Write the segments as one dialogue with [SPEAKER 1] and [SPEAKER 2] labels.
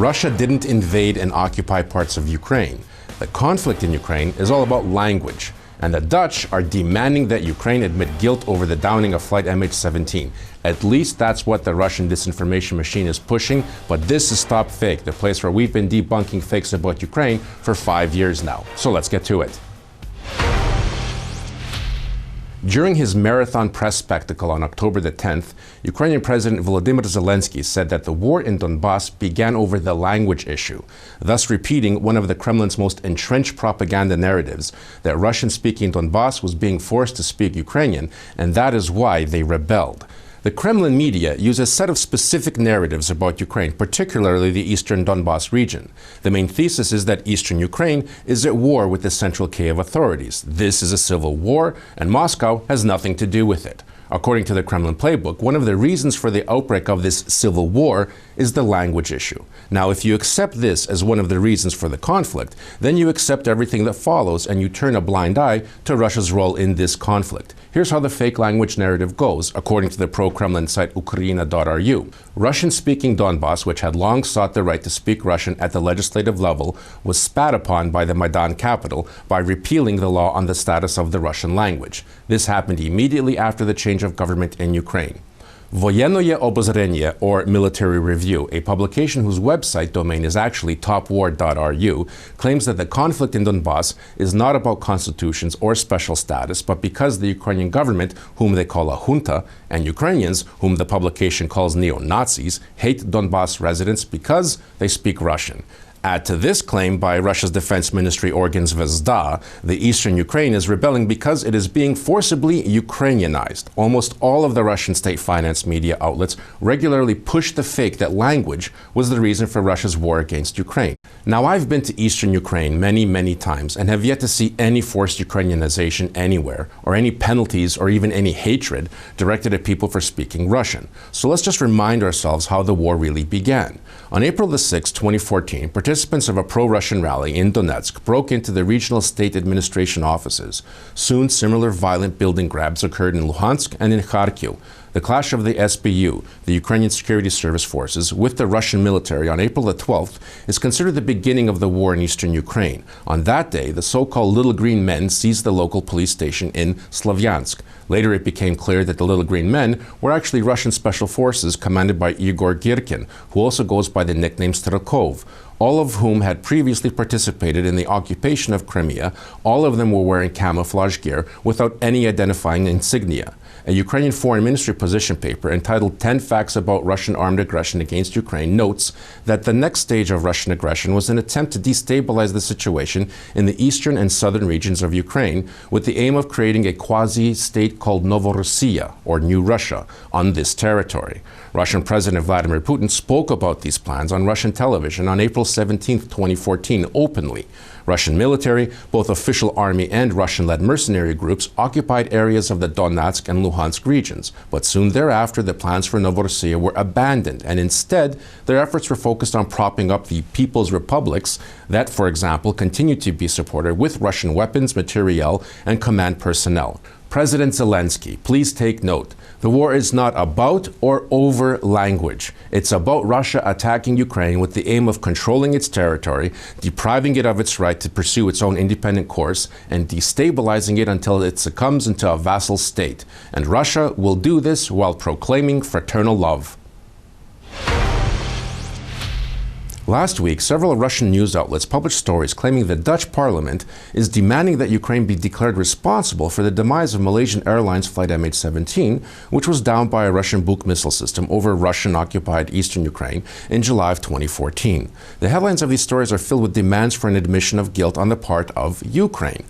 [SPEAKER 1] Russia didn't invade and occupy parts of Ukraine. The conflict in Ukraine is all about language, and the Dutch are demanding that Ukraine admit guilt over the downing of flight MH17. At least that's what the Russian disinformation machine is pushing, but this is StopFake, the place where we've been debunking fakes about Ukraine for 5 years now. So let's get to it. During his marathon press spectacle on October the 10th, Ukrainian President Volodymyr Zelensky said that the war in Donbas began over the language issue, thus repeating one of the Kremlin's most entrenched propaganda narratives, that Russian-speaking Donbas was being forced to speak Ukrainian, and that is why they rebelled. The Kremlin media use a set of specific narratives about Ukraine, particularly the eastern Donbas region. The main thesis is that eastern Ukraine is at war with the central Kiev authorities. This is a civil war, and Moscow has nothing to do with it. According to the Kremlin playbook, one of the reasons for the outbreak of this civil war is the language issue. Now, if you accept this as one of the reasons for the conflict, then you accept everything that follows and you turn a blind eye to Russia's role in this conflict. Here's how the fake language narrative goes, according to the pro-Kremlin site Ukraina.ru. Russian-speaking Donbas, which had long sought the right to speak Russian at the legislative level, was spat upon by the Maidan capital by repealing the law on the status of the Russian language. This happened immediately after the change of government in Ukraine. Voyennoye Obozrenie, or Military Review, a publication whose website domain is actually topwar.ru, claims that the conflict in Donbas is not about constitutions or special status, but because the Ukrainian government, whom they call a junta, and Ukrainians, whom the publication calls neo-Nazis, hate Donbas residents because they speak Russian. Add to this claim by Russia's defense ministry organ Zvezda, the eastern Ukraine is rebelling because it is being forcibly Ukrainianized. Almost all of the Russian state-financed media outlets regularly push the fake that language was the reason for Russia's war against Ukraine. Now, I've been to eastern Ukraine many times and have yet to see any forced Ukrainianization anywhere, or any penalties or even any hatred directed at people for speaking Russian. So let's just remind ourselves how the war really began. On April the 6th, 2014, participants of a pro-Russian rally in Donetsk broke into the regional state administration offices. Soon, similar violent building grabs occurred in Luhansk and in Kharkiv. The clash of the SBU, the Ukrainian Security Service Forces, with the Russian military on April the 12th is considered the beginning of the war in eastern Ukraine. On that day, the so-called Little Green Men seized the local police station in Slavyansk. Later, it became clear that the Little Green Men were actually Russian special forces commanded by Igor Girkin, who also goes by the nickname Strelkov, all of whom had previously participated in the occupation of Crimea. All of them were wearing camouflage gear without any identifying insignia. A Ukrainian Foreign Ministry position paper entitled 10 Facts About Russian Armed Aggression Against Ukraine notes that the next stage of Russian aggression was an attempt to destabilize the situation in the eastern and southern regions of Ukraine with the aim of creating a quasi-state called Novorossiya, or New Russia, on this territory. Russian President Vladimir Putin spoke about these plans on Russian television on April 17, 2014, openly. Russian military, both official army and Russian-led mercenary groups, occupied areas of the Donetsk and Luhansk regions. But soon thereafter, the plans for Novorossiya were abandoned, and instead, their efforts were focused on propping up the People's Republics that, for example, continued to be supported with Russian weapons, materiel, and command personnel. President Zelensky, please take note. The war is not about or over language. It's about Russia attacking Ukraine with the aim of controlling its territory, depriving it of its right to pursue its own independent course, and destabilizing it until it succumbs into a vassal state. And Russia will do this while proclaiming fraternal love. Last week, several Russian news outlets published stories claiming the Dutch parliament is demanding that Ukraine be declared responsible for the demise of Malaysian Airlines flight MH17, which was downed by a Russian Buk missile system over Russian-occupied eastern Ukraine in July of 2014. The headlines of these stories are filled with demands for an admission of guilt on the part of Ukraine.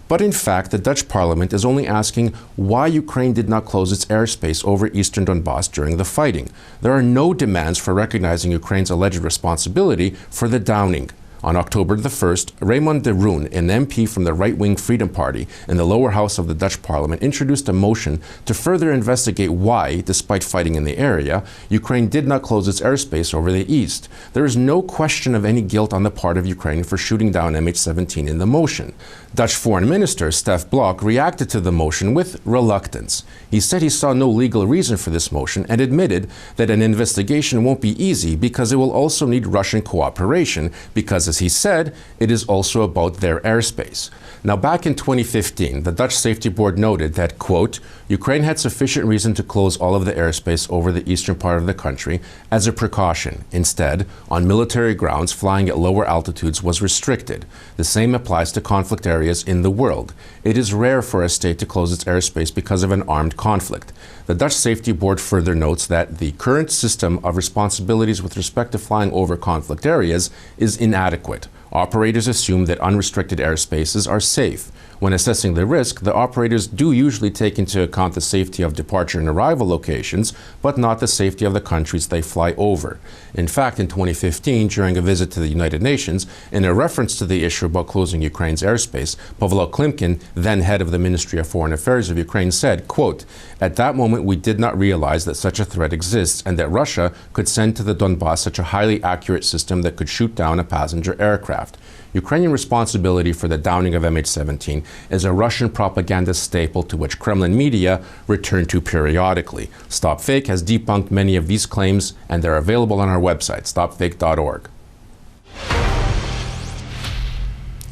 [SPEAKER 1] But in fact, the Dutch parliament is only asking why Ukraine did not close its airspace over eastern Donbas during the fighting. There are no demands for recognizing Ukraine's alleged responsibility for the downing. On October the 1st, Raymond de Roon, an MP from the right-wing Freedom Party in the lower house of the Dutch parliament, introduced a motion to further investigate why, despite fighting in the area, Ukraine did not close its airspace over the east. There is no question of any guilt on the part of Ukraine for shooting down MH17 in the motion. Dutch Foreign Minister Stef Blok reacted to the motion with reluctance. He said he saw no legal reason for this motion and admitted that an investigation won't be easy because it will also need Russian cooperation because, as he said, it is also about their airspace. Now, back in 2015, the Dutch Safety Board noted that, quote, Ukraine had sufficient reason to close all of the airspace over the eastern part of the country as a precaution. Instead, on military grounds, flying at lower altitudes was restricted. The same applies to conflict areas in the world. It is rare for a state to close its airspace because of an armed conflict. The Dutch Safety Board further notes that the current system of responsibilities with respect to flying over conflict areas is inadequate. Operators assume that unrestricted airspaces are safe. When assessing the risk, the operators do usually take into account the safety of departure and arrival locations, but not the safety of the countries they fly over. In fact, in 2015, during a visit to the United Nations, in a reference to the issue about closing Ukraine's airspace, Pavlo Klimkin, then head of the Ministry of Foreign Affairs of Ukraine, said, quote, at that moment we did not realize that such a threat exists and that Russia could send to the Donbas such a highly accurate system that could shoot down a passenger aircraft. Ukrainian responsibility for the downing of MH17 is a Russian propaganda staple to which Kremlin media return to periodically. StopFake has debunked many of these claims, and they're available on our website, StopFake.org.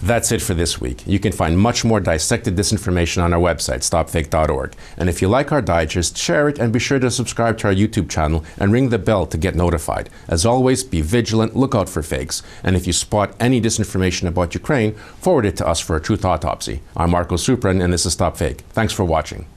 [SPEAKER 1] That's it for this week. You can find much more dissected disinformation on our website, StopFake.org. And if you like our digest, share it and be sure to subscribe to our YouTube channel and ring the bell to get notified. As always, be vigilant, look out for fakes, and if you spot any disinformation about Ukraine, forward it to us for a truth autopsy. I'm Marko Suprun, and this is StopFake. Thanks for watching.